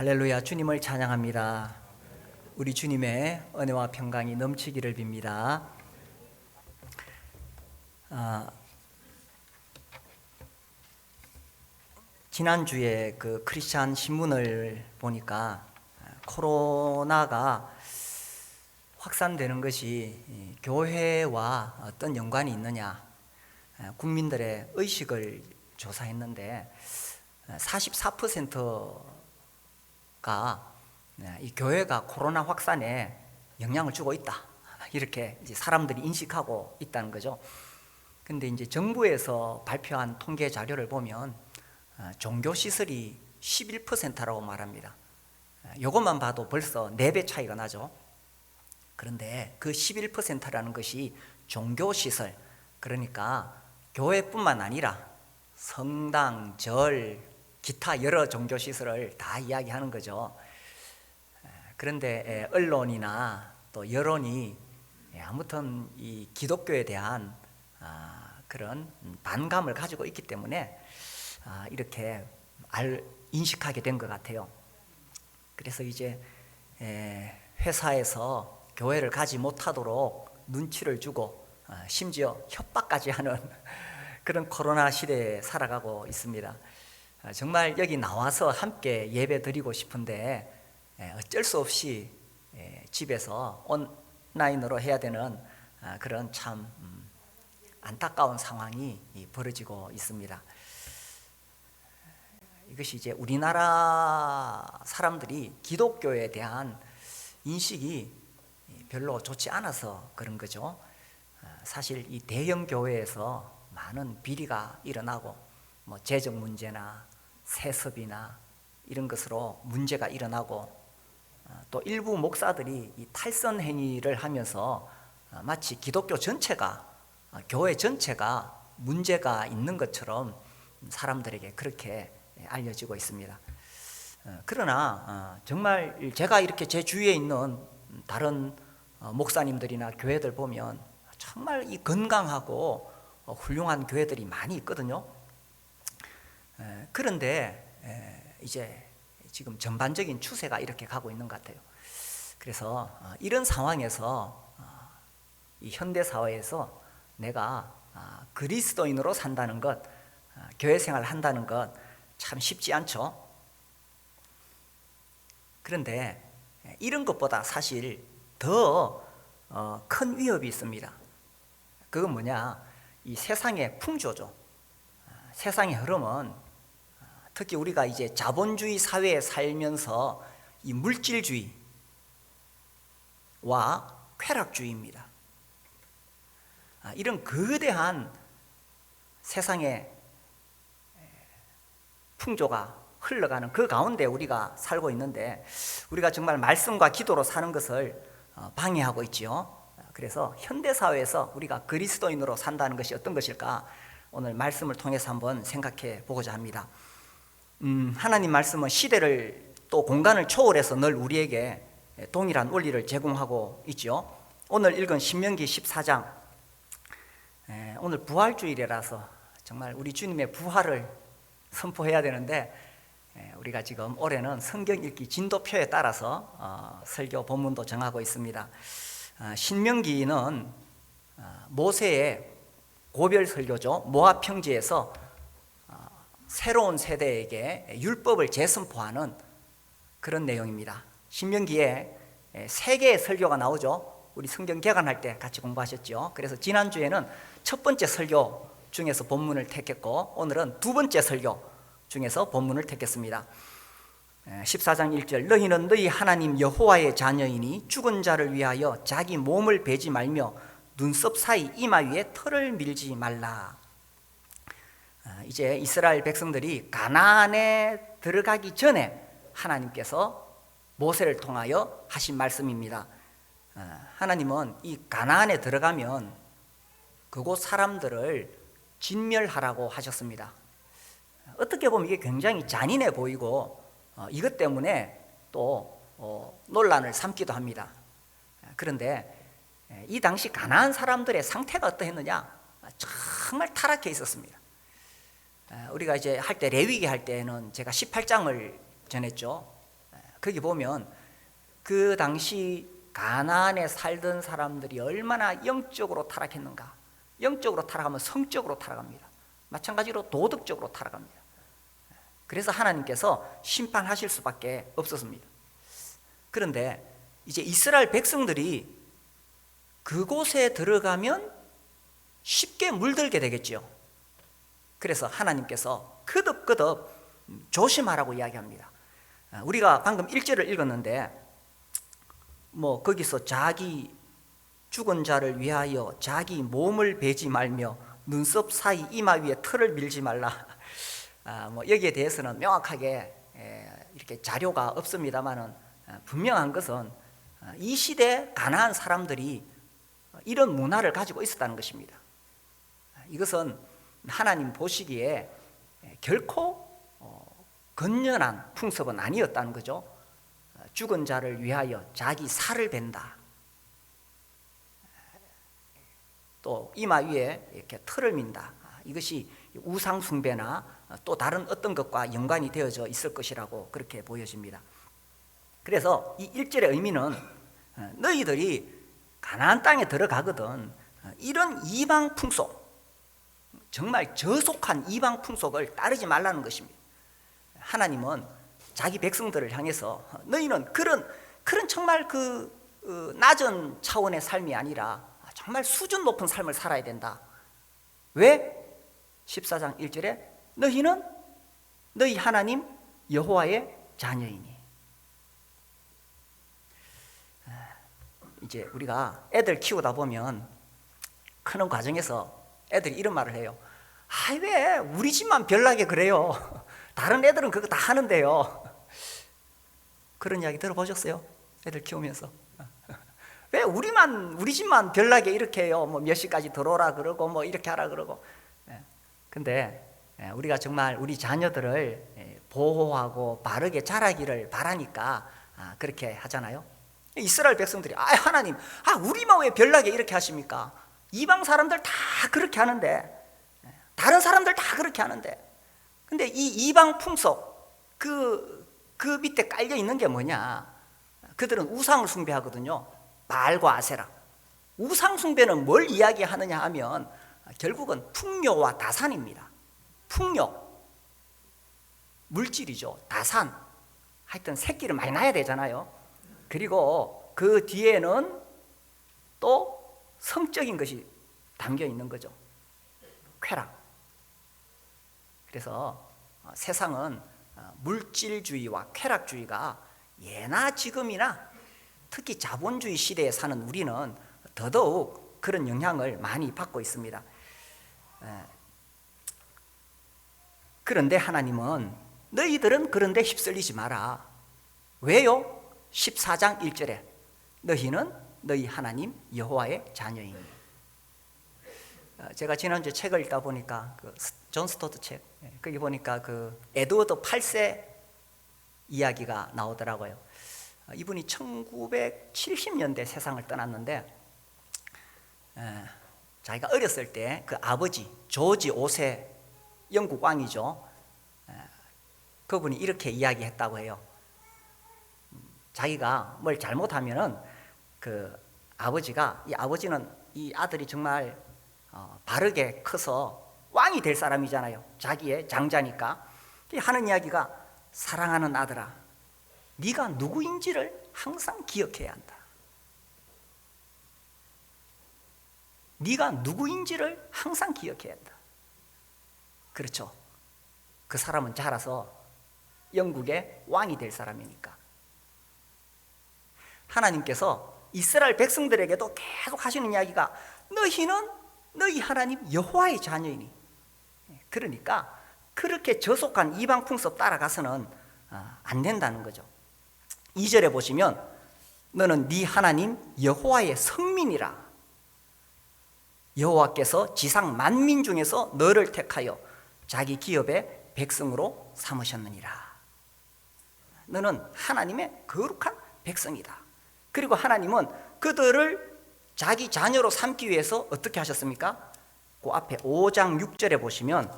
할렐루야, 주님을 찬양합니다. 우리 주님의 은혜와 평강이 넘치기를 빕니다. 지난주에 그 크리스찬 신문을 보니까 코로나가 확산되는 것이 교회와 어떤 연관이 있느냐, 국민들의 의식을 조사했는데 44%가 이 교회가 코로나 확산에 영향을 주고 있다, 이렇게 이제 사람들이 인식하고 있다는 거죠. 근데 이제 정부에서 발표한 통계 자료를 보면 종교 시설이 11%라고 말합니다. 이것만 봐도 벌써 4배 차이가 나죠. 그런데 그 11%라는 것이 종교 시설, 그러니까 교회뿐만 아니라 성당, 절, 기타 여러 종교 시설을 다 이야기하는 거죠. 그런데 언론이나 또 여론이 아무튼 이 기독교에 대한 그런 반감을 가지고 있기 때문에 이렇게 인식하게 된 것 같아요. 그래서 이제 회사에서 교회를 가지 못하도록 눈치를 주고 심지어 협박까지 하는 그런 코로나 시대에 살아가고 있습니다. 정말 여기 나와서 함께 예배 드리고 싶은데 어쩔 수 없이 집에서 온라인으로 해야 되는 그런 참 안타까운 상황이 벌어지고 있습니다. 이것이 이제 우리나라 사람들이 기독교에 대한 인식이 별로 좋지 않아서 그런 거죠. 사실 이 대형 교회에서 많은 비리가 일어나고 뭐 재정 문제나 세습이나 이런 것으로 문제가 일어나고 또 일부 목사들이 이 탈선 행위를 하면서 마치 기독교 전체가, 교회 전체가 문제가 있는 것처럼 사람들에게 그렇게 알려지고 있습니다. 그러나 정말 제가 이렇게 제 주위에 있는 다른 목사님들이나 교회들 보면 정말 이 건강하고 훌륭한 교회들이 많이 있거든요. 그런데 이제 지금 전반적인 추세가 이렇게 가고 있는 것 같아요. 그래서 이런 상황에서 이 현대 사회에서 내가 그리스도인으로 산다는 것, 교회 생활을 한다는 것 참 쉽지 않죠. 그런데 이런 것보다 사실 더 큰 위협이 있습니다. 그건 뭐냐? 이 세상의 풍조죠. 세상의 흐름은 특히 우리가 이제 자본주의 사회에 살면서 이 물질주의와 쾌락주의입니다. 이런 거대한 세상의 풍조가 흘러가는 그 가운데 우리가 살고 있는데, 우리가 정말 말씀과 기도로 사는 것을 방해하고 있지요. 그래서 현대사회에서 우리가 그리스도인으로 산다는 것이 어떤 것일까, 오늘 말씀을 통해서 한번 생각해 보고자 합니다. 하나님 말씀은 시대를 또 공간을 초월해서 늘 우리에게 동일한 원리를 제공하고 있죠. 오늘 읽은 신명기 14장, 오늘 부활주일이라서 정말 우리 주님의 부활을 선포해야 되는데, 우리가 지금 올해는 성경 읽기 진도표에 따라서 설교 본문도 정하고 있습니다. 신명기는 모세의 고별 설교죠. 모압 평지에서 새로운 세대에게 율법을 재선포하는 그런 내용입니다. 신명기에 3개의 설교가 나오죠. 우리 성경 개관할 때 같이 공부하셨죠. 그래서 지난주에는 첫 번째 설교 중에서 본문을 택했고, 오늘은 두 번째 설교 중에서 본문을 택했습니다. 14장 1절, 너희는 너희 하나님 여호와의 자녀이니 죽은 자를 위하여 자기 몸을 베지 말며 눈썹 사이 이마 위에 털을 밀지 말라. 이제 이스라엘 백성들이 가나안에 들어가기 전에 하나님께서 모세를 통하여 하신 말씀입니다. 하나님은 이 가나안에 들어가면 그곳 사람들을 진멸하라고 하셨습니다. 어떻게 보면 이게 굉장히 잔인해 보이고 이것 때문에 또 논란을 삼기도 합니다. 그런데 이 당시 가나안 사람들의 상태가 어떠했느냐? 정말 타락해 있었습니다. 우리가 이제 할 때 레위기 할 때는 제가 18장을 전했죠. 거기 보면 그 당시 가나안에 살던 사람들이 얼마나 영적으로 타락했는가. 영적으로 타락하면 성적으로 타락합니다. 마찬가지로 도덕적으로 타락합니다. 그래서 하나님께서 심판하실 수밖에 없었습니다. 그런데 이제 이스라엘 백성들이 그곳에 들어가면 쉽게 물들게 되겠죠. 그래서 하나님께서 거듭거듭 조심하라고 이야기합니다. 우리가 방금 1절을 읽었는데 거기서 자기 죽은 자를 위하여 자기 몸을 베지 말며 눈썹 사이 이마 위에 털을 밀지 말라. 여기에 대해서는 명확하게 이렇게 자료가 없습니다만은 분명한 것은 이 시대 가나안 사람들이 이런 문화를 가지고 있었다는 것입니다. 이것은 하나님 보시기에 결코 건전한 풍습은 아니었다는 거죠. 죽은 자를 위하여 자기 살을 벤다. 또 이마 위에 이렇게 털을 민다. 이것이 우상 숭배나 또 다른 어떤 것과 연관이 되어져 있을 것이라고 그렇게 보여집니다. 그래서 이 1절의 의미는 너희들이 가나안 땅에 들어가거든 이런 이방 풍속, 정말 저속한 이방 풍속을 따르지 말라는 것입니다. 하나님은 자기 백성들을 향해서 너희는 그런 정말 낮은 차원의 삶이 아니라 정말 수준 높은 삶을 살아야 된다. 왜? 14장 1절에 너희는 너희 하나님 여호와의 자녀이니. 이제 우리가 애들 키우다 보면 크는 과정에서 애들이 이런 말을 해요. 왜 우리 집만 별나게 그래요? 다른 애들은 그거 다 하는데요. 그런 이야기 들어보셨어요? 애들 키우면서 왜 우리 집만 별나게 이렇게 해요? 몇 시까지 들어오라 그러고 이렇게 하라 그러고. 근데 우리가 정말 우리 자녀들을 보호하고 바르게 자라기를 바라니까 그렇게 하잖아요. 이스라엘 백성들이 하나님 우리만 왜 별나게 이렇게 하십니까? 이방 사람들 다 그렇게 하는데, 다른 사람들 다 그렇게 하는데. 근데 이 이방 풍속 그 밑에 깔려 있는 게 뭐냐? 그들은 우상을 숭배하거든요. 바알과 아세라. 우상 숭배는 뭘 이야기하느냐 하면 결국은 풍요와 다산입니다. 풍요, 물질이죠. 다산, 하여튼 새끼를 많이 낳아야 되잖아요. 그리고 그 뒤에는 또 성적인 것이 담겨 있는 거죠. 쾌락. 그래서 세상은 물질주의와 쾌락주의가 예나 지금이나 특히 자본주의 시대에 사는 우리는 더더욱 그런 영향을 많이 받고 있습니다. 그런데 하나님은 너희들은 그런데 휩쓸리지 마라. 왜요? 14장 1절에 너희는 너희 하나님 여호와의 자녀이니. 제가 지난주에 책을 읽다 보니까 존 스토트 책, 거기 보니까 에드워드 8세 이야기가 나오더라고요. 이분이 1970년대 세상을 떠났는데 자기가 어렸을 때 그 아버지 조지 5세 영국 왕이죠. 그분이 이렇게 이야기했다고 해요. 자기가 뭘 잘못하면은 이 아버지는 이 아들이 정말 바르게 커서 왕이 될 사람이잖아요. 자기의 장자니까. 하는 이야기가 사랑하는 아들아, 네가 누구인지를 항상 기억해야 한다. 네가 누구인지를 항상 기억해야 한다. 그렇죠. 그 사람은 자라서 영국의 왕이 될 사람이니까. 하나님께서 이스라엘 백성들에게도 계속 하시는 이야기가 너희는 너희 하나님 여호와의 자녀이니. 그러니까 그렇게 저속한 이방 풍습 따라가서는 안 된다는 거죠. 2절에 보시면 너는 네 하나님 여호와의 성민이라. 여호와께서 지상 만민 중에서 너를 택하여 자기 기업의 백성으로 삼으셨느니라. 너는 하나님의 거룩한 백성이다. 그리고 하나님은 그들을 자기 자녀로 삼기 위해서 어떻게 하셨습니까? 그 앞에 5장 6절에 보시면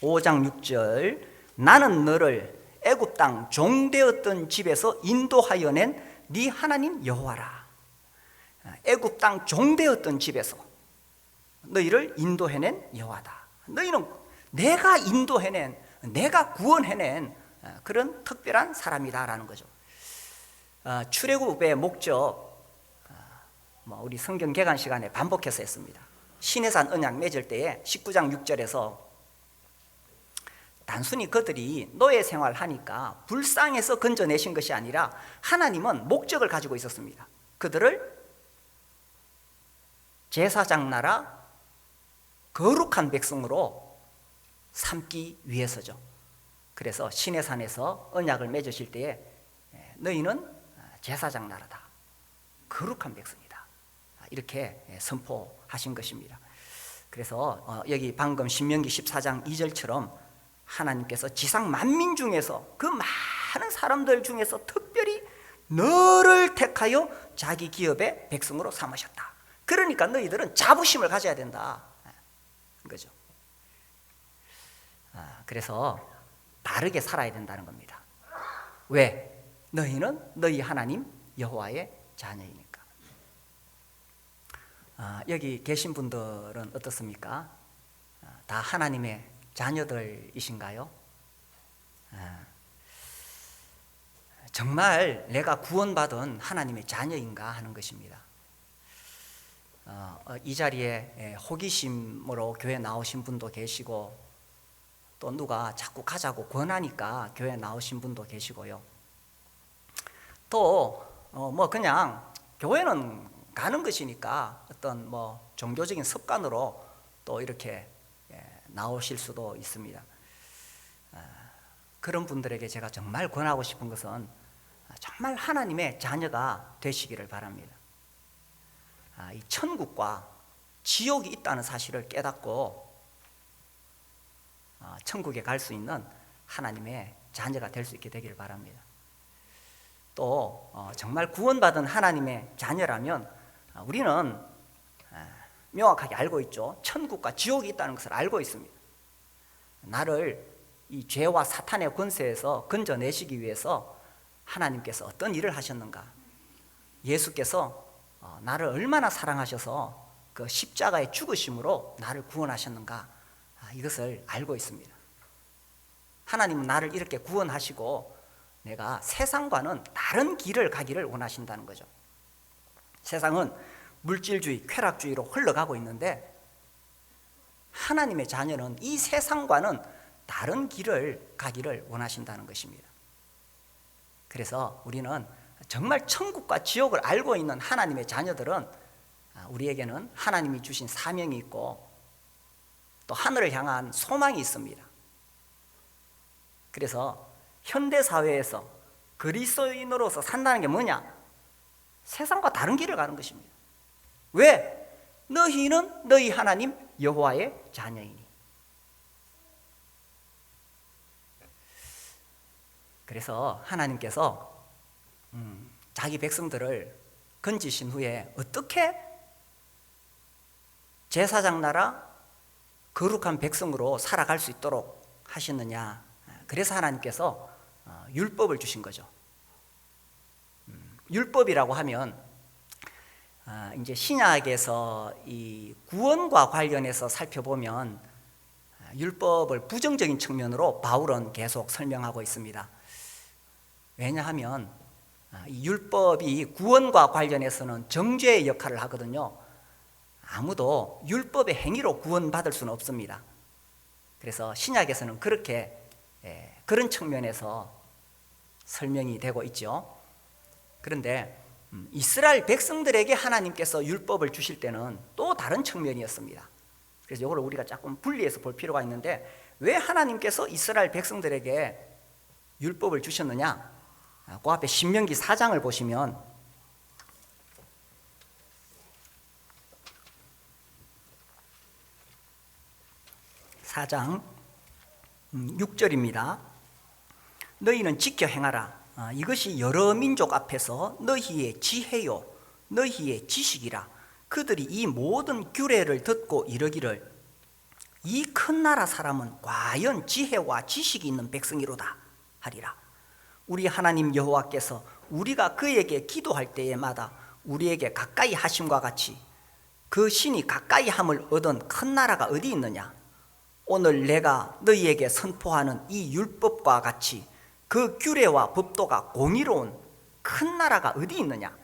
5장 6절 나는 너를 애굽 땅 종되었던 집에서 인도하여 낸 네 하나님 여호와라. 애굽 땅 종되었던 집에서 너희를 인도해낸 여호와다. 너희는 내가 인도해낸, 내가 구원해낸 그런 특별한 사람이다라는 거죠. 출애굽의 목적, 우리 성경 개관 시간에 반복해서 했습니다. 시내산 언약 맺을 때에 19장 6절에서 단순히 그들이 노예 생활하니까 불쌍해서 건져내신 것이 아니라 하나님은 목적을 가지고 있었습니다. 그들을 제사장 나라 거룩한 백성으로 삼기 위해서죠. 그래서 시내산에서 언약을 맺으실 때에 너희는 제사장 나라다, 거룩한 백성이다, 이렇게 선포하신 것입니다. 그래서 여기 방금 신명기 14장 2절처럼 하나님께서 지상 만민 중에서 그 많은 사람들 중에서 특별히 너를 택하여 자기 기업의 백성으로 삼으셨다. 그러니까 너희들은 자부심을 가져야 된다, 그죠? 그래서 바르게 살아야 된다는 겁니다. 왜? 너희는 너희 하나님 여호와의 자녀이니까. 여기 계신 분들은 어떻습니까? 다 하나님의 자녀들이신가요? 정말 내가 구원받은 하나님의 자녀인가 하는 것입니다. 이 자리에 호기심으로 교회 나오신 분도 계시고, 또 누가 자꾸 가자고 권하니까 교회 나오신 분도 계시고요. 또 그냥 교회는 가는 것이니까 어떤 종교적인 습관으로 또 이렇게 나오실 수도 있습니다. 그런 분들에게 제가 정말 권하고 싶은 것은 정말 하나님의 자녀가 되시기를 바랍니다. 이 천국과 지옥이 있다는 사실을 깨닫고 천국에 갈 수 있는 하나님의 자녀가 될 수 있게 되기를 바랍니다. 또 정말 구원받은 하나님의 자녀라면 우리는 명확하게 알고 있죠. 천국과 지옥이 있다는 것을 알고 있습니다. 나를 이 죄와 사탄의 권세에서 건져내시기 위해서 하나님께서 어떤 일을 하셨는가, 예수께서 나를 얼마나 사랑하셔서 그 십자가의 죽으심으로 나를 구원하셨는가, 이것을 알고 있습니다. 하나님은 나를 이렇게 구원하시고 내가 세상과는 다른 길을 가기를 원하신다는 거죠. 세상은 물질주의, 쾌락주의로 흘러가고 있는데 하나님의 자녀는 이 세상과는 다른 길을 가기를 원하신다는 것입니다. 그래서 우리는 정말 천국과 지옥을 알고 있는 하나님의 자녀들은 우리에게는 하나님이 주신 사명이 있고 또 하늘을 향한 소망이 있습니다. 그래서 현대사회에서 그리스도인으로서 산다는 게 뭐냐? 세상과 다른 길을 가는 것입니다. 왜? 너희는 너희 하나님 여호와의 자녀이니. 그래서 하나님께서 자기 백성들을 건지신 후에 어떻게 제사장 나라 거룩한 백성으로 살아갈 수 있도록 하셨느냐. 그래서 하나님께서 율법을 주신 거죠. 율법이라고 하면 이제 신약에서 이 구원과 관련해서 살펴보면 율법을 부정적인 측면으로 바울은 계속 설명하고 있습니다. 왜냐하면 이 율법이 구원과 관련해서는 정죄의 역할을 하거든요. 아무도 율법의 행위로 구원받을 수는 없습니다. 그래서 신약에서는 그렇게 그런 측면에서 설명이 되고 있죠. 그런데 이스라엘 백성들에게 하나님께서 율법을 주실 때는 또 다른 측면이었습니다. 그래서 이걸 우리가 조금 분리해서 볼 필요가 있는데, 왜 하나님께서 이스라엘 백성들에게 율법을 주셨느냐? 그 앞에 신명기 4장을 보시면 4장 6절입니다. 너희는 지켜 행하라. 이것이 여러 민족 앞에서 너희의 지혜요 너희의 지식이라. 그들이 이 모든 규례를 듣고 이르기를 이 큰 나라 사람은 과연 지혜와 지식이 있는 백성이로다 하리라. 우리 하나님 여호와께서 우리가 그에게 기도할 때에마다 우리에게 가까이 하심과 같이 그 신이 가까이 함을 얻은 큰 나라가 어디 있느냐? 오늘 내가 너희에게 선포하는 이 율법과 같이 그 규례와 법도가 공의로운 큰 나라가 어디 있느냐?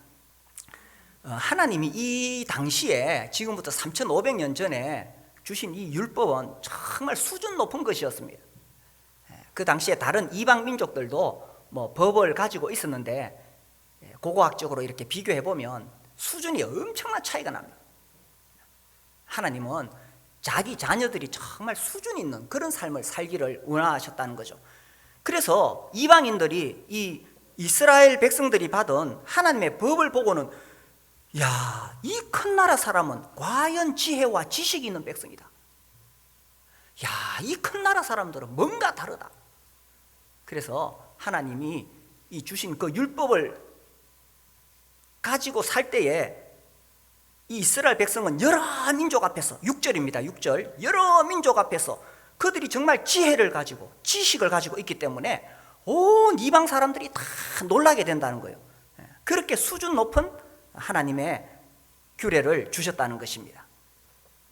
하나님이 이 당시에 지금부터 3500년 전에 주신 이 율법은 정말 수준 높은 것이었습니다. 그 당시에 다른 이방 민족들도 뭐 법을 가지고 있었는데 고고학적으로 이렇게 비교해 보면 수준이 엄청난 차이가 납니다. 하나님은 자기 자녀들이 정말 수준 있는 그런 삶을 살기를 원하셨다는 거죠. 그래서 이방인들이 이 이스라엘 백성들이 받은 하나님의 법을 보고는 야, 이 큰 나라 사람은 과연 지혜와 지식이 있는 백성이다. 야, 이 큰 나라 사람들은 뭔가 다르다. 그래서 하나님이 이 주신 그 율법을 가지고 살 때에 이 이스라엘 백성은 여러 민족 앞에서 6절입니다. 6절. 여러 민족 앞에서 그들이 정말 지혜를 가지고 지식을 가지고 있기 때문에 온 이방 사람들이 다 놀라게 된다는 거예요. 그렇게 수준 높은 하나님의 규례를 주셨다는 것입니다.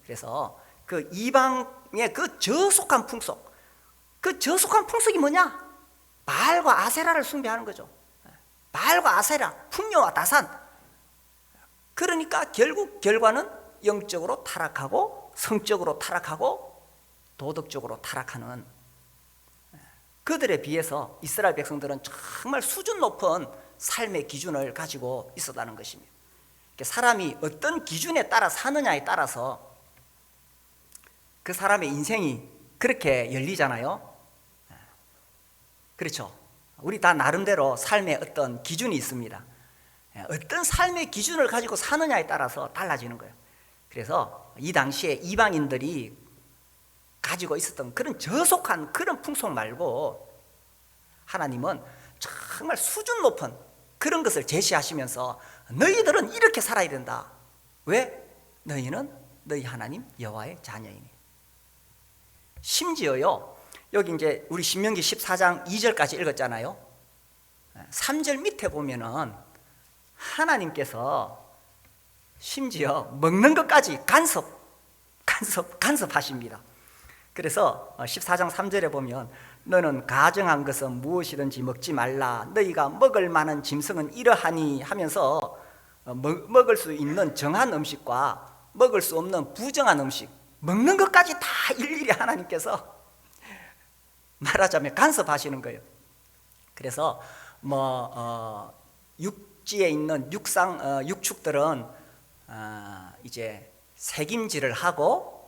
그래서 그 이방의 그 저속한 풍속, 그 저속한 풍속이 뭐냐? 바알과 아세라를 숭배하는 거죠. 바알과 아세라, 풍요와 다산. 그러니까 결국 결과는 영적으로 타락하고 성적으로 타락하고 도덕적으로 타락하는, 그들에 비해서 이스라엘 백성들은 정말 수준 높은 삶의 기준을 가지고 있었다는 것입니다. 사람이 어떤 기준에 따라 사느냐에 따라서 그 사람의 인생이 그렇게 열리잖아요. 그렇죠. 우리 다 나름대로 삶의 어떤 기준이 있습니다. 어떤 삶의 기준을 가지고 사느냐에 따라서 달라지는 거예요. 그래서 이 당시에 이방인들이 가지고 있었던 그런 저속한 그런 풍속 말고 하나님은 정말 수준 높은 그런 것을 제시하시면서 너희들은 이렇게 살아야 된다. 왜? 너희는 너희 하나님 여호와의 자녀이니. 심지어요, 여기 이제 우리 신명기 14장 2절까지 읽었잖아요. 3절 밑에 보면은 하나님께서 심지어 먹는 것까지 간섭하십니다. 그래서 14장 3절에 보면 너는 가정한 것은 무엇이든지 먹지 말라. 너희가 먹을 만한 짐승은 이러하니 하면서 먹을 수 있는 정한 음식과 먹을 수 없는 부정한 음식, 먹는 것까지 다 일일이 하나님께서 말하자면 간섭하시는 거예요. 그래서 육지에 있는 육축들은 이제 새김질을 하고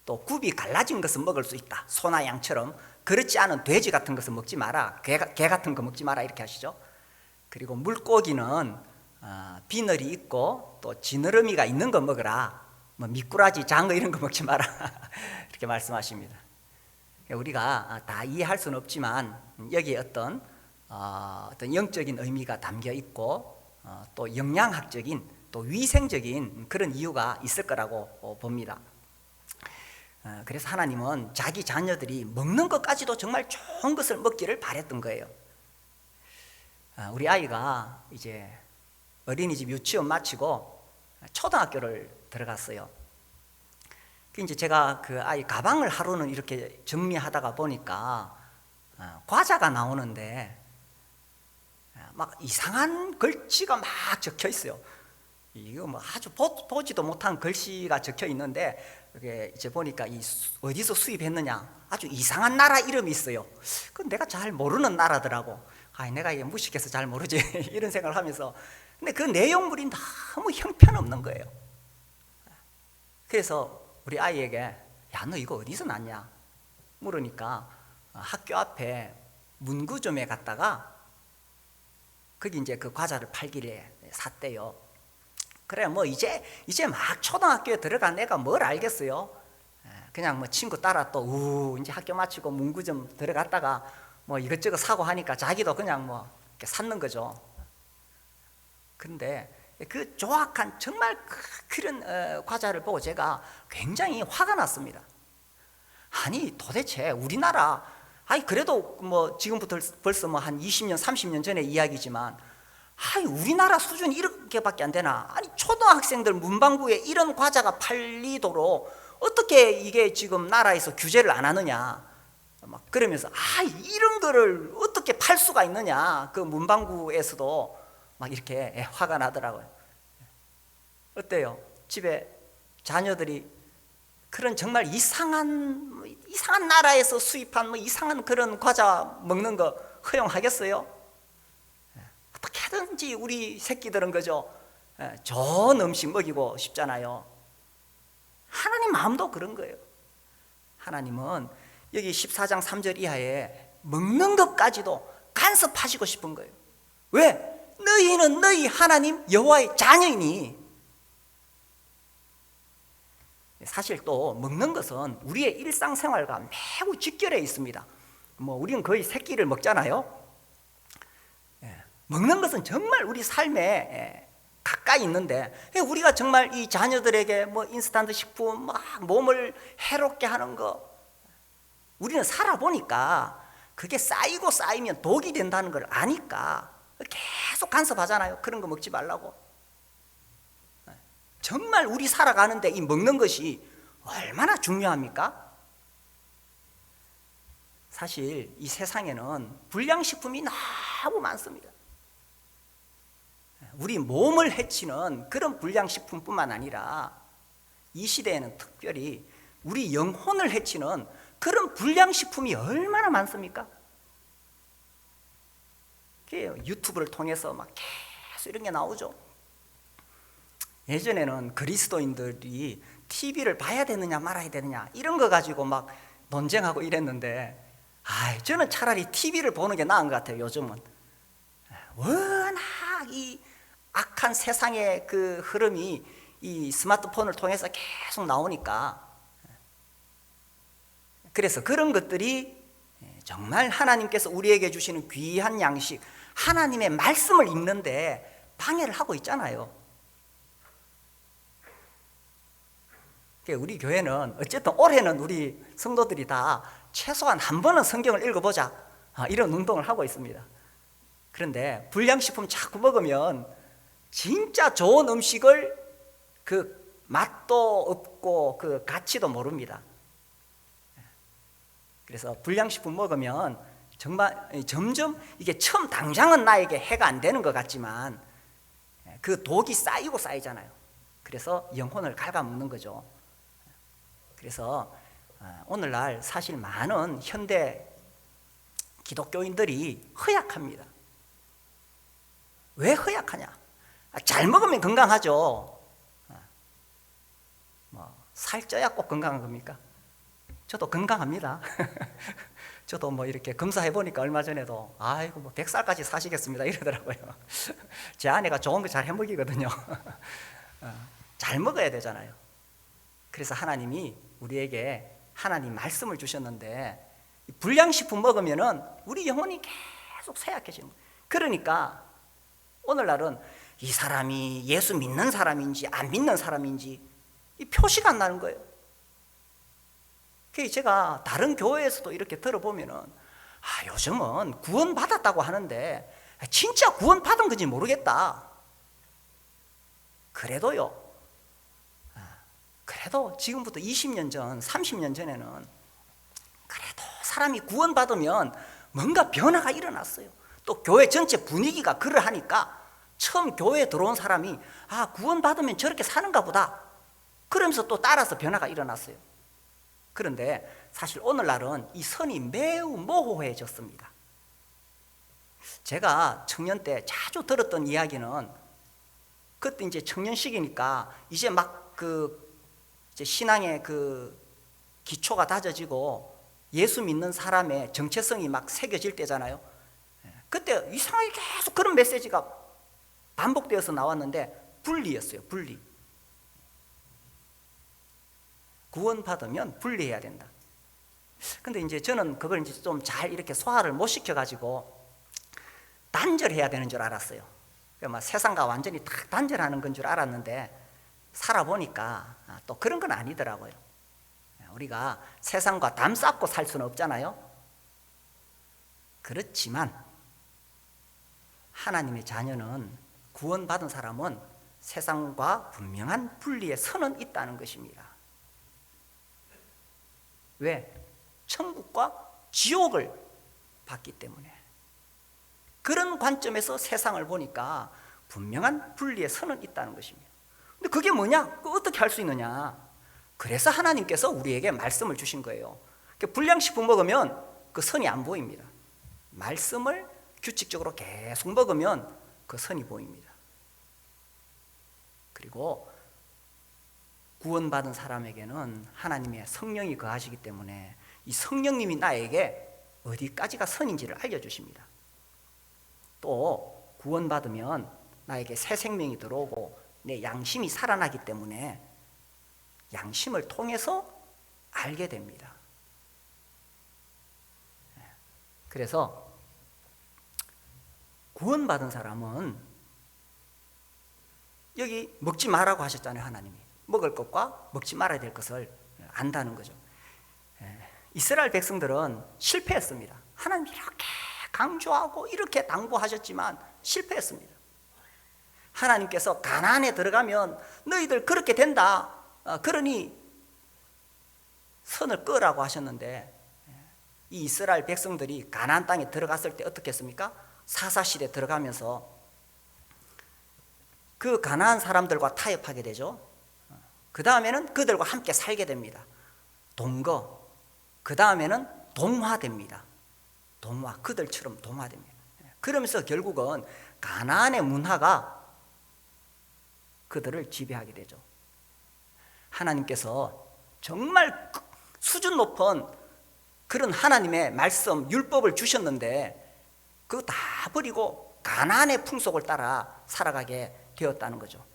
또 굽이 갈라진 것은 먹을 수 있다. 소나 양처럼. 그렇지 않은 돼지 같은 것은 먹지 마라. 개 같은 거 먹지 마라. 이렇게 하시죠. 그리고 물고기는 비늘이 있고 또 지느러미가 있는 거 먹으라. 뭐 미꾸라지, 장어 이런 거 먹지 마라. 이렇게 말씀하십니다. 우리가 다 이해할 수는 없지만 여기에 어떤 영적인 의미가 담겨 있고 또 영양학적인 또 위생적인 그런 이유가 있을 거라고 봅니다. 그래서 하나님은 자기 자녀들이 먹는 것까지도 정말 좋은 것을 먹기를 바랬던 거예요. 우리 아이가 이제 어린이집 유치원 마치고 초등학교를 들어갔어요. 이제 제가 그 아이 가방을 하루는 이렇게 정리하다가 보니까 과자가 나오는데 막 이상한 글씨가 막 적혀 있어요. 이거 뭐 아주 보지도 못한 글씨가 적혀 있는데 이게 이제 보니까 어디서 수입했느냐, 아주 이상한 나라 이름이 있어요. 그건 내가 잘 모르는 나라더라고. 내가 이게 무식해서 잘 모르지 이런 생각을 하면서, 근데 그 내용물이 너무 형편없는 거예요. 그래서 우리 아이에게 야, 너 이거 어디서 났냐 물으니까 학교 앞에 문구점에 갔다가 거기 이제 그 과자를 팔길래 샀대요. 그래 뭐 이제 막 초등학교에 들어간 애가 뭘 알겠어요. 그냥 뭐 친구 따라 또 이제 학교 마치고 문구점 들어갔다가 뭐 이것저것 사고 하니까 자기도 그냥 뭐 이렇게 샀는 거죠. 그런데 그 조악한 정말 그런 과자를 보고 제가 굉장히 화가 났습니다. 아니 도대체 우리나라 아니 그래도 뭐 지금부터 벌써 뭐 한 20년 30년 전의 이야기지만 아니 우리나라 수준이 이렇게밖에 안 되나? 아니 초등학생들 문방구에 이런 과자가 팔리도록 어떻게 이게 지금 나라에서 규제를 안 하느냐? 막 그러면서 이런 거를 어떻게 팔 수가 있느냐? 그 문방구에서도 막 이렇게 화가 나더라고요. 어때요? 집에 자녀들이 그런 정말 이상한 나라에서 수입한 뭐 이상한 그런 과자 먹는 거 허용하겠어요? 어떻게든지 우리 새끼들은 그죠? 좋은 음식 먹이고 싶잖아요. 하나님 마음도 그런 거예요. 하나님은 여기 14장 3절 이하에 먹는 것까지도 간섭하시고 싶은 거예요. 왜? 너희는 너희 하나님 여호와의 자녀이니. 사실 또 먹는 것은 우리의 일상생활과 매우 직결해 있습니다. 뭐 우리는 거의 새끼를 먹잖아요. 먹는 것은 정말 우리 삶에 가까이 있는데 우리가 정말 이 자녀들에게 뭐 인스턴트 식품 막 몸을 해롭게 하는 거 우리는 살아보니까 그게 쌓이고 쌓이면 독이 된다는 걸 아니까 계속 간섭하잖아요. 그런 거 먹지 말라고. 정말 우리 살아가는데 이 먹는 것이 얼마나 중요합니까? 사실 이 세상에는 불량식품이 너무 많습니다. 우리 몸을 해치는 그런 불량식품뿐만 아니라 이 시대에는 특별히 우리 영혼을 해치는 그런 불량식품이 얼마나 많습니까? 유튜브를 통해서 막 계속 이런 게 나오죠. 예전에는 그리스도인들이 TV를 봐야 되느냐 말아야 되느냐 이런 거 가지고 막 논쟁하고 이랬는데 저는 차라리 TV를 보는 게 나은 것 같아요. 요즘은 워낙 이 악한 세상의 그 흐름이 이 스마트폰을 통해서 계속 나오니까 그래서 그런 것들이 정말 하나님께서 우리에게 주시는 귀한 양식 하나님의 말씀을 읽는데 방해를 하고 있잖아요. 우리 교회는 어쨌든 올해는 우리 성도들이 다 최소한 한 번은 성경을 읽어보자 이런 운동을 하고 있습니다. 그런데 불량식품 자꾸 먹으면 진짜 좋은 음식을 그 맛도 없고 그 가치도 모릅니다. 그래서 불량식품 먹으면 정말 점점 이게 처음 당장은 나에게 해가 안 되는 것 같지만 그 독이 쌓이고 쌓이잖아요. 그래서 영혼을 갉아먹는 거죠. 그래서 오늘날 사실 많은 현대 기독교인들이 허약합니다. 왜 허약하냐? 잘 먹으면 건강하죠. 살쪄야 꼭 건강한 겁니까? 저도 건강합니다. 저도 뭐 이렇게 검사해 보니까 얼마 전에도 뭐 100살까지 사시겠습니다 이러더라고요. 제 아내가 좋은 거 잘 해 먹이거든요. 잘 먹어야 되잖아요. 그래서 하나님이 우리에게 하나님 말씀을 주셨는데 불량식품 먹으면은 우리 영혼이 계속 쇠약해지는 거예요. 그러니까 오늘날은 이 사람이 예수 믿는 사람인지 안 믿는 사람인지 이 표시가 안 나는 거예요. 그래서 제가 다른 교회에서도 이렇게 들어보면은 요즘은 구원받았다고 하는데 진짜 구원받은 건지 모르겠다. 그래도 지금부터 20년 전, 30년 전에는 그래도 사람이 구원받으면 뭔가 변화가 일어났어요. 또 교회 전체 분위기가 그러하니까 처음 교회에 들어온 사람이 구원받으면 저렇게 사는가 보다 그러면서 또 따라서 변화가 일어났어요. 그런데 사실 오늘날은 이 선이 매우 모호해졌습니다. 제가 청년 때 자주 들었던 이야기는 그때 이제 청년 시기니까 이제 막 이제 신앙의 그 기초가 다져지고 예수 믿는 사람의 정체성이 막 새겨질 때잖아요. 그때 이상하게 계속 그런 메시지가 반복되어서 나왔는데 분리였어요. 분리. 구원받으면 분리해야 된다. 근데 이제 저는 그걸 이제 좀 잘 이렇게 소화를 못 시켜가지고 단절해야 되는 줄 알았어요. 그러니까 세상과 완전히 딱 단절하는 건 줄 알았는데 살아보니까 또 그런 건 아니더라고요. 우리가 세상과 담 쌓고 살 수는 없잖아요. 그렇지만 하나님의 자녀는, 구원받은 사람은 세상과 분명한 분리의 선은 있다는 것입니다. 왜? 천국과 지옥을 봤기 때문에. 그런 관점에서 세상을 보니까 분명한 분리의 선은 있다는 것입니다. 근데 그게 뭐냐? 그거 어떻게 할 수 있느냐? 그래서 하나님께서 우리에게 말씀을 주신 거예요. 불량식품 먹으면 그 선이 안 보입니다. 말씀을 규칙적으로 계속 먹으면 그 선이 보입니다. 그리고 구원받은 사람에게는 하나님의 성령이 거하시기 때문에 이 성령님이 나에게 어디까지가 선인지를 알려주십니다. 또 구원받으면 나에게 새 생명이 들어오고 내 양심이 살아나기 때문에 양심을 통해서 알게 됩니다. 그래서 구원받은 사람은, 여기 먹지 말라고 하셨잖아요. 하나님이 먹을 것과 먹지 말아야 될 것을 안다는 거죠. 이스라엘 백성들은 실패했습니다. 하나님이 이렇게 강조하고 이렇게 당부하셨지만 실패했습니다. 하나님께서 가나안에 들어가면 너희들 그렇게 된다, 그러니 선을 끄라고 하셨는데, 이 이스라엘 백성들이 가나안 땅에 들어갔을 때 어떻게 했습니까? 사사시대 들어가면서 그 가나안 사람들과 타협하게 되죠. 그 다음에는 그들과 함께 살게 됩니다. 동거. 그 다음에는 동화됩니다. 동화, 그들처럼 동화됩니다. 그러면서 결국은 가나안의 문화가 그들을 지배하게 되죠. 하나님께서 정말 수준 높은 그런 하나님의 말씀, 율법을 주셨는데 그거 다 버리고 가나안의 풍속을 따라 살아가게 되었다는 거죠.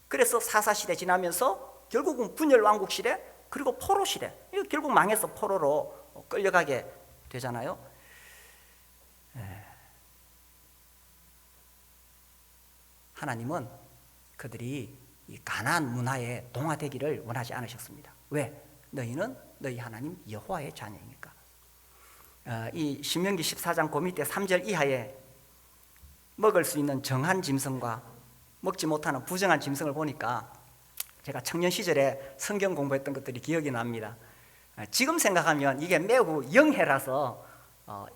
그래서 사사시대 지나면서 결국은 분열왕국시대, 그리고 포로시대, 결국 망해서 포로로 끌려가게 되잖아요. 하나님은 그들이 이 가나안 문화에 동화되기를 원하지 않으셨습니다. 왜? 너희는 너희 하나님 여호와의 자녀이니까. 이 신명기 14장 그 밑에 3절 이하에 먹을 수 있는 정한 짐승과 먹지 못하는 부정한 짐승을 보니까 제가 청년 시절에 성경 공부했던 것들이 기억이 납니다. 지금 생각하면 이게 매우 영해라서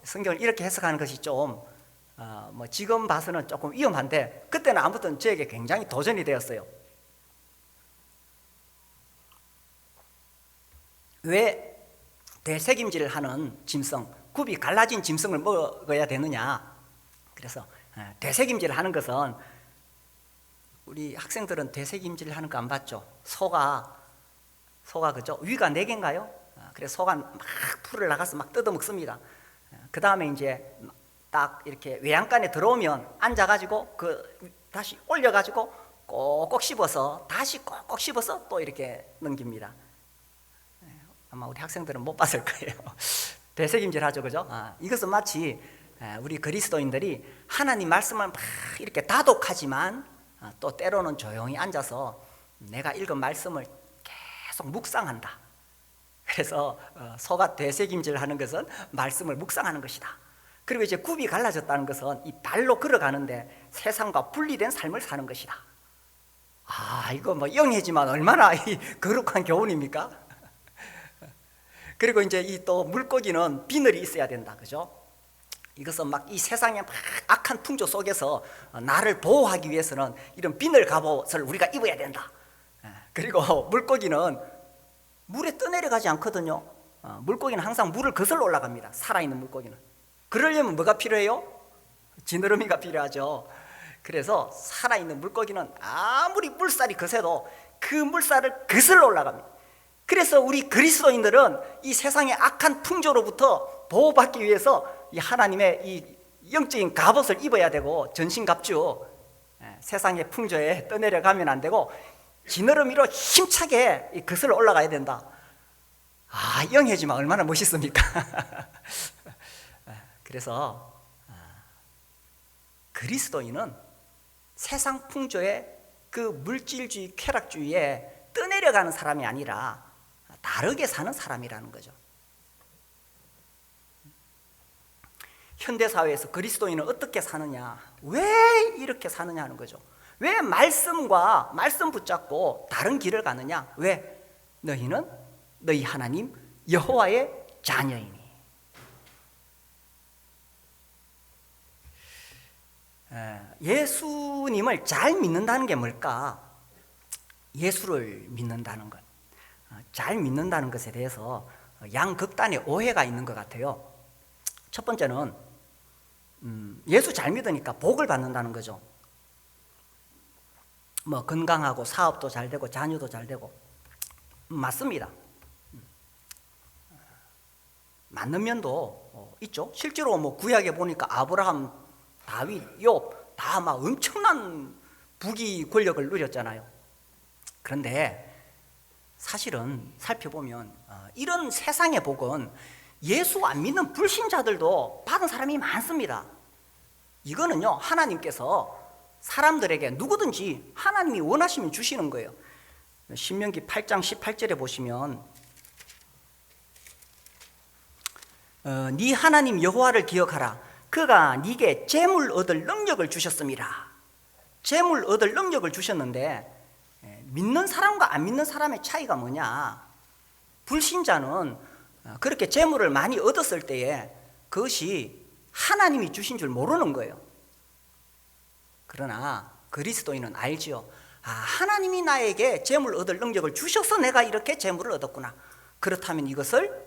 성경을 이렇게 해석하는 것이 좀 지금 봐서는 조금 위험한데, 그때는 아무튼 저에게 굉장히 도전이 되었어요. 왜 대책임질을 하는 짐승, 굽이 갈라진 짐승을 먹어야 되느냐? 그래서 대책임질을 하는 것은, 우리 학생들은 대책임질을 하는 거 안 봤죠? 소가 그죠? 위가 4개인가요? 그래서 소가 막 풀을 나가서 막 뜯어먹습니다. 그 다음에 이제 딱 이렇게 외양간에 들어오면 앉아가지고 다시 올려가지고 꼭꼭 씹어서, 다시 꼭꼭 씹어서 또 이렇게 넘깁니다. 아마 우리 학생들은 못 봤을 거예요. 대책임질 하죠, 그죠? 이것은 마치 우리 그리스도인들이 하나님 말씀을 막 이렇게 다독하지만 또 때로는 조용히 앉아서 내가 읽은 말씀을 계속 묵상한다. 그래서 소가 되새김질 하는 것은 말씀을 묵상하는 것이다. 그리고 이제 굽이 갈라졌다는 것은 이 발로 걸어가는데 세상과 분리된 삶을 사는 것이다. 이거 영해지만 얼마나 이 거룩한 교훈입니까? 그리고 이제 이 또 물고기는 비늘이 있어야 된다, 그죠? 이것은 막 이 세상의 막 악한 풍조 속에서 나를 보호하기 위해서는 이런 비늘 갑옷을 우리가 입어야 된다. 그리고 물고기는 물에 떠내려가지 않거든요. 물고기는 항상 물을 거슬러 올라갑니다. 살아있는 물고기는. 그러려면 뭐가 필요해요? 지느러미가 필요하죠. 그래서 살아있는 물고기는 아무리 물살이 거세도 그 물살을 거슬러 올라갑니다. 그래서 우리 그리스도인들은 이 세상의 악한 풍조로부터 보호받기 위해서 이 하나님의 이 영적인 갑옷을 입어야 되고, 전신갑주, 세상의 풍조에 떠내려가면 안 되고 지느러미로 힘차게 거슬러 올라가야 된다. 영해지만 얼마나 멋있습니까? 그래서 그리스도인은 세상 풍조의 그 물질주의, 쾌락주의에 떠내려가는 사람이 아니라 다르게 사는 사람이라는 거죠. 현대 사회에서 그리스도인은 어떻게 사느냐, 왜 이렇게 사느냐 하는 거죠. 왜 말씀과 말씀 붙잡고 다른 길을 가느냐? 왜? 너희는 너희 하나님 여호와의 자녀이니. 예수님을 잘 믿는다는 게 뭘까? 예수를 믿는다는 것, 잘 믿는다는 것에 대해서 양극단의 오해가 있는 것 같아요. 첫 번째는 예수 잘 믿으니까 복을 받는다는 거죠. 뭐 건강하고 사업도 잘 되고 자녀도 잘 되고, 맞습니다. 맞는 면도 있죠. 실제로 뭐 구약에 보니까 아브라함, 다윗, 욥 다 막 엄청난 부귀 권력을 누렸잖아요. 그런데 사실은 살펴보면 이런 세상의 복은 예수 안 믿는 불신자들도 받은 사람이 많습니다. 이거는요, 하나님께서 사람들에게 누구든지 하나님이 원하시면 주시는 거예요. 신명기 8장 18절에 보시면 네 하나님 여호와를 기억하라. 그가 네게 재물 얻을 능력을 주셨습니다. 재물 얻을 능력을 주셨는데, 믿는 사람과 안 믿는 사람의 차이가 뭐냐? 불신자는 그렇게 재물을 많이 얻었을 때에 그것이 하나님이 주신 줄 모르는 거예요. 그러나 그리스도인은 알지요. 하나님이 나에게 재물 얻을 능력을 주셔서 내가 이렇게 재물을 얻었구나. 그렇다면 이것을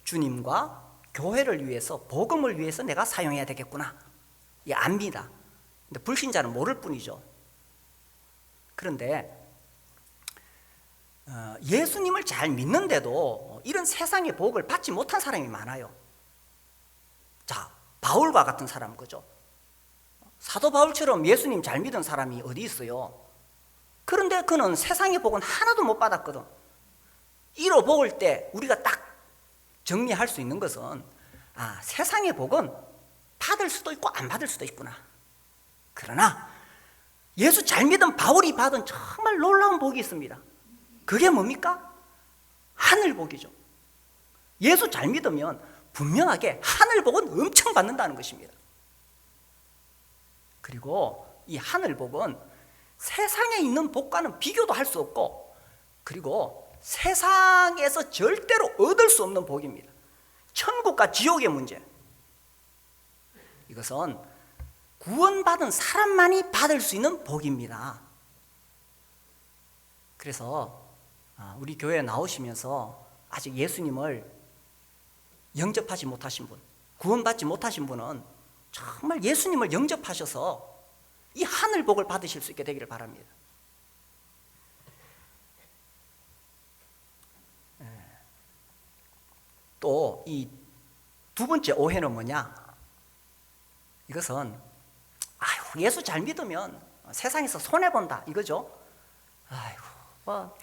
주님과 교회를 위해서, 복음을 위해서 내가 사용해야 되겠구나. 압니다. 근데 불신자는 모를 뿐이죠. 그런데 예수님을 잘 믿는데도 이런 세상의 복을 받지 못한 사람이 많아요. 자, 바울과 같은 사람, 그죠? 사도 바울처럼 예수님 잘 믿은 사람이 어디 있어요? 그런데 그는 세상의 복은 하나도 못 받았거든. 잃어먹을 때 우리가 딱 정리할 수 있는 것은, 세상의 복은 받을 수도 있고 안 받을 수도 있구나. 그러나 예수 잘 믿은 바울이 받은 정말 놀라운 복이 있습니다. 그게 뭡니까? 하늘 복이죠. 예수 잘 믿으면 분명하게 하늘 복은 엄청 받는다는 것입니다. 그리고 이 하늘 복은 세상에 있는 복과는 비교도 할 수 없고, 그리고 세상에서 절대로 얻을 수 없는 복입니다. 천국과 지옥의 문제, 이것은 구원받은 사람만이 받을 수 있는 복입니다. 그래서 우리 교회에 나오시면서 아직 예수님을 영접하지 못하신 분, 구원받지 못하신 분은 정말 예수님을 영접하셔서 이 하늘 복을 받으실 수 있게 되기를 바랍니다. 또 이 두 번째 오해는 뭐냐? 이것은 예수 잘 믿으면 세상에서 손해본다, 이거죠.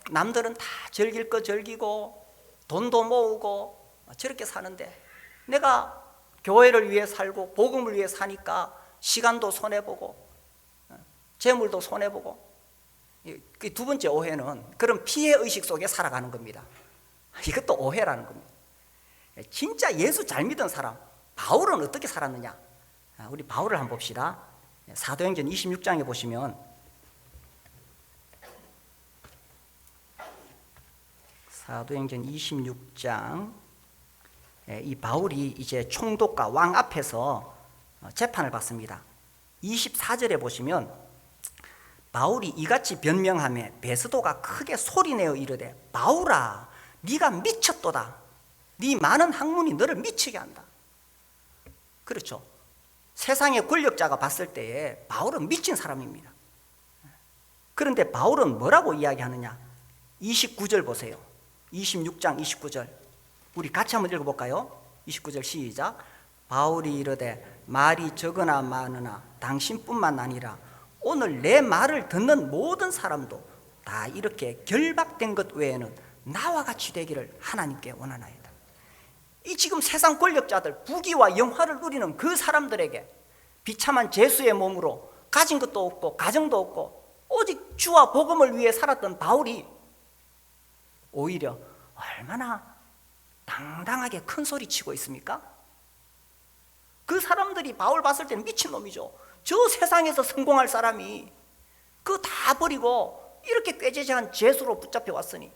남들은 다 즐길 거 즐기고 돈도 모으고 저렇게 사는데 내가 교회를 위해 살고 복음을 위해 사니까 시간도 손해보고 재물도 손해보고. 그 두 번째 오해는 그런 피해의식 속에 살아가는 겁니다. 이것도 오해라는 겁니다. 진짜 예수 잘 믿은 사람, 바울은 어떻게 살았느냐? 우리 바울을 한번 봅시다. 사도행전 26장에 보시면, 사도행전 26장, 이 바울이 이제 총독과 왕 앞에서 재판을 받습니다. 24절에 보시면 바울이 이같이 변명하며 베스도가 크게 소리내어 이르되, 바울아, 네가 미쳤도다. 네 많은 학문이 너를 미치게 한다. 그렇죠. 세상의 권력자가 봤을 때에 바울은 미친 사람입니다. 그런데 바울은 뭐라고 이야기하느냐? 29절 보세요. 26장 29절. 우리 같이 한번 읽어볼까요? 29절 시작. 바울이 이르되, 말이 적으나 많으나 당신뿐만 아니라 오늘 내 말을 듣는 모든 사람도 다 이렇게 결박된 것 외에는 나와 같이 되기를 하나님께 원하나이다. 이 지금 세상 권력자들, 부귀와 영화를 누리는 그 사람들에게 비참한 죄수의 몸으로 가진 것도 없고 가정도 없고 오직 주와 복음을 위해 살았던 바울이 오히려 얼마나 당당하게 큰 소리 치고 있습니까? 그 사람들이 바울 봤을 때는 미친놈이죠. 저 세상에서 성공할 사람이 그거 다 버리고 이렇게 꾀죄죄한 죄수로 붙잡혀 왔으니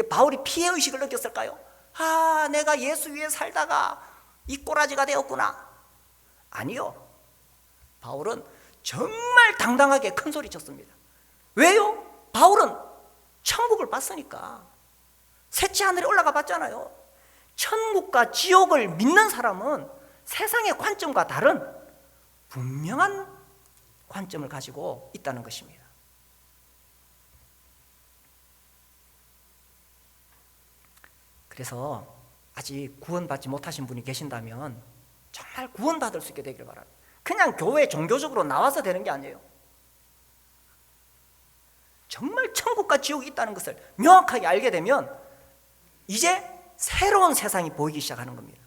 바울이 피해의식을 느꼈을까요? 아, 내가 예수 위에 살다가 이 꼬라지가 되었구나. 아니요. 바울은 정말 당당하게 큰 소리 쳤습니다. 왜요? 바울은 천국을 봤으니까. 셋째 하늘에 올라가 봤잖아요. 천국과 지옥을 믿는 사람은 세상의 관점과 다른 분명한 관점을 가지고 있다는 것입니다. 그래서 아직 구원받지 못하신 분이 계신다면 정말 구원받을 수 있게 되기를 바랍니다. 그냥 교회 종교적으로 나와서 되는 게 아니에요. 정말 천국과 지옥이 있다는 것을 명확하게 알게 되면 이제 새로운 세상이 보이기 시작하는 겁니다.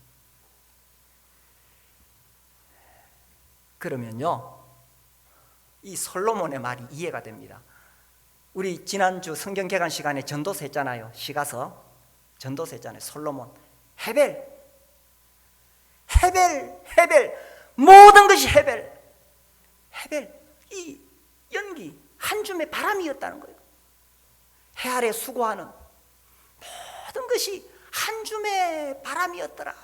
그러면요, 이 솔로몬의 말이 이해가 됩니다. 우리 지난주 성경 개관 시간에 전도서 했잖아요. 시가서 전도서 했잖아요. 솔로몬, 헤벨, 모든 것이 헤벨, 이 연기 한 줌의 바람이었다는 거예요. 해 아래 수고하는 모든 것이 한 줌의 바람이었더라.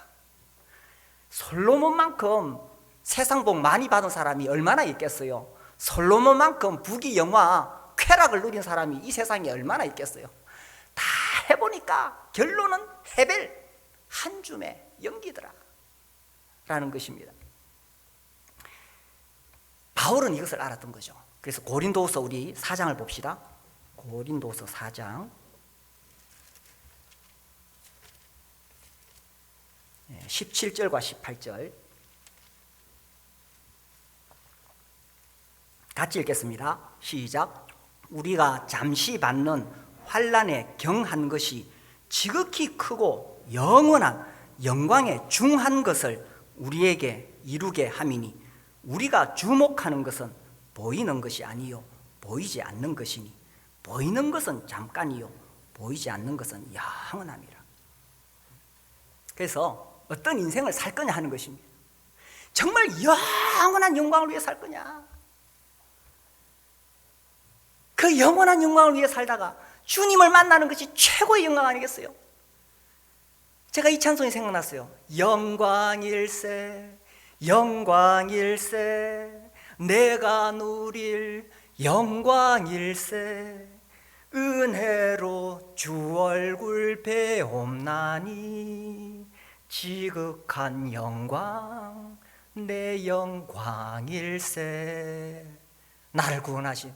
솔로몬만큼 세상 복 많이 받은 사람이 얼마나 있겠어요? 솔로몬만큼 부귀영화, 쾌락을 누린 사람이 이 세상에 얼마나 있겠어요? 다 해보니까 결론은 헤벨, 한 줌의 연기더라 라는 것입니다. 바울은 이것을 알았던 거죠. 그래서 고린도후서 우리 4장을 봅시다. 고린도후서 4장 17절과 18절 같이 읽겠습니다. 시작. 우리가 잠시 받는 환난에 경한 것이 지극히 크고 영원한 영광에 중한 것을 우리에게 이루게 함이니 우리가 주목하는 것은 보이는 것이 아니요 보이지 않는 것이니 보이는 것은 잠깐이요 보이지 않는 것은 영원함이라. 그래서 어떤 인생을 살 거냐 하는 것입니다. 정말 영원한 영광을 위해 살 거냐, 그 영원한 영광을 위해 살다가 주님을 만나는 것이 최고의 영광 아니겠어요? 제가 이 찬송이 생각났어요. 영광일세 영광일세 내가 누릴 영광일세 은혜로 주 얼굴 배옵나니 지극한 영광 내 영광일세. 나를 구원하신,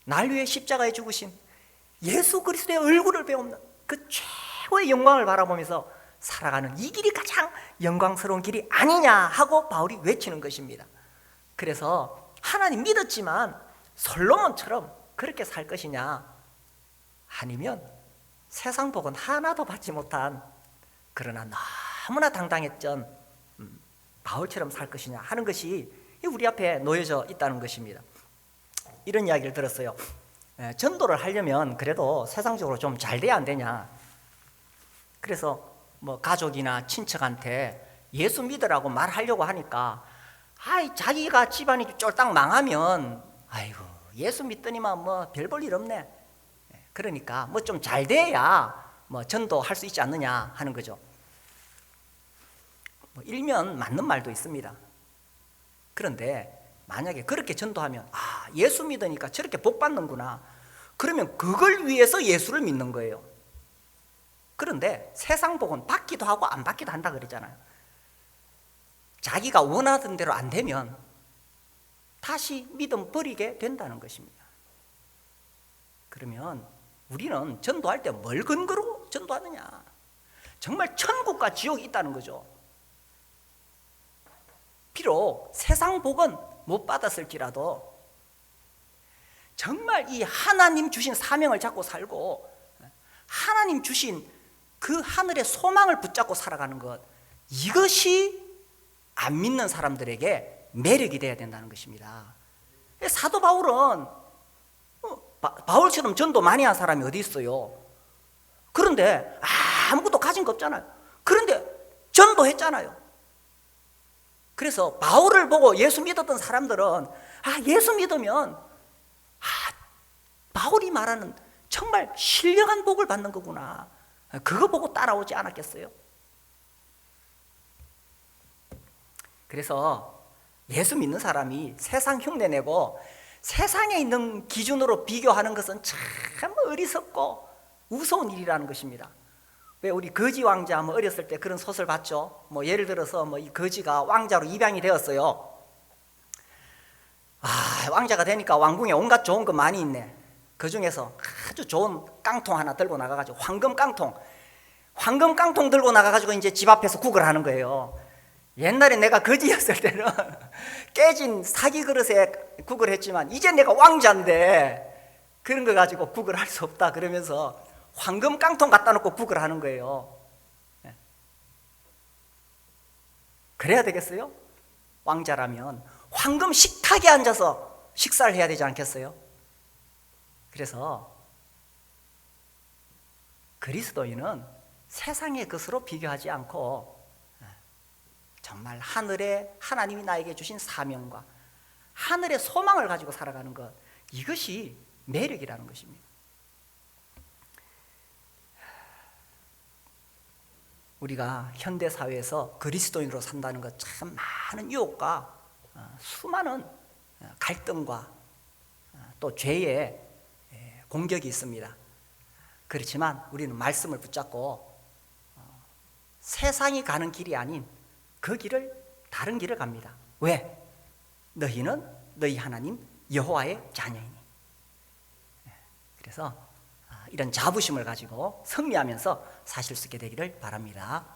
날 위해 십자가에 죽으신 예수 그리스도의 얼굴을 배옵나 그 최고의 영광을 바라보면서 살아가는 이 길이 가장 영광스러운 길이 아니냐 하고 바울이 외치는 것입니다. 그래서 하나님 믿었지만 솔로몬처럼 그렇게 살 것이냐, 아니면 세상 복은 하나도 받지 못한 그러나 너무나 당당했던 바울처럼 살 것이냐 하는 것이 우리 앞에 놓여져 있다는 것입니다. 이런 이야기를 들었어요. 전도를 하려면 그래도 세상적으로 좀 잘 돼야 안 되냐. 그래서 뭐 가족이나 친척한테 예수 믿으라고 말하려고 하니까 자기가 집안이 쫄딱 망하면 아이고 예수 믿더니만 뭐 별 볼 일 없네. 그러니까 뭐 좀 잘 돼야 뭐 전도할 수 있지 않느냐 하는 거죠. 뭐 일면 맞는 말도 있습니다. 그런데 만약에 그렇게 전도하면 예수 믿으니까 저렇게 복 받는구나, 그러면 그걸 위해서 예수를 믿는 거예요. 그런데 세상 복은 받기도 하고 안 받기도 한다 그랬잖아요. 자기가 원하던 대로 안 되면 다시 믿음 버리게 된다는 것입니다. 그러면 우리는 전도할 때 뭘 근거로 전도하느냐? 정말 천국과 지옥이 있다는 거죠. 비록 세상 복은 못 받았을지라도 정말 이 하나님 주신 사명을 잡고 살고 하나님 주신 그 하늘의 소망을 붙잡고 살아가는 것, 이것이 안 믿는 사람들에게 매력이 돼야 된다는 것입니다. 사도 바울은 바울처럼 전도 많이 한 사람이 어디 있어요? 그런데 아무것도 가진 거 없잖아요. 그런데 전도했잖아요. 그래서 바울을 보고 예수 믿었던 사람들은 예수 믿으면 바울이 말하는 정말 신령한 복을 받는 거구나, 그거 보고 따라오지 않았겠어요? 그래서 예수 믿는 사람이 세상 흉내내고 세상에 있는 기준으로 비교하는 것은 참 어리석고 무서운 일이라는 것입니다. 왜 우리 거지 왕자 어렸을 때 그런 소설 봤죠? 예를 들어서 이 거지가 왕자로 입양이 되었어요. 왕자가 되니까 왕궁에 온갖 좋은 거 많이 있네. 그 중에서 아주 좋은 깡통 하나 들고 나가가지고 황금 깡통 들고 나가가지고 이제 집 앞에서 국을 하는 거예요. 옛날에 내가 거지였을 때는 깨진 사기 그릇에 국을 했지만 이제 내가 왕자인데 그런 거 가지고 국을 할 수 없다 그러면서 황금 깡통 갖다 놓고 국을 하는 거예요. 그래야 되겠어요? 왕자라면 황금 식탁에 앉아서 식사를 해야 되지 않겠어요? 그래서 그리스도인은 세상의 것으로 비교하지 않고 정말 하늘에 하나님이 나에게 주신 사명과 하늘의 소망을 가지고 살아가는 것, 이것이 매력이라는 것입니다. 우리가 현대사회에서 그리스도인으로 산다는 것, 참 많은 유혹과 수많은 갈등과 또 죄의 공격이 있습니다. 그렇지만 우리는 말씀을 붙잡고 세상이 가는 길이 아닌 그 길을, 다른 길을 갑니다. 왜? 너희는 너희 하나님 여호와의 자녀이니. 그래서 이런 자부심을 가지고 승리하면서 사실 수 있게 되기를 바랍니다.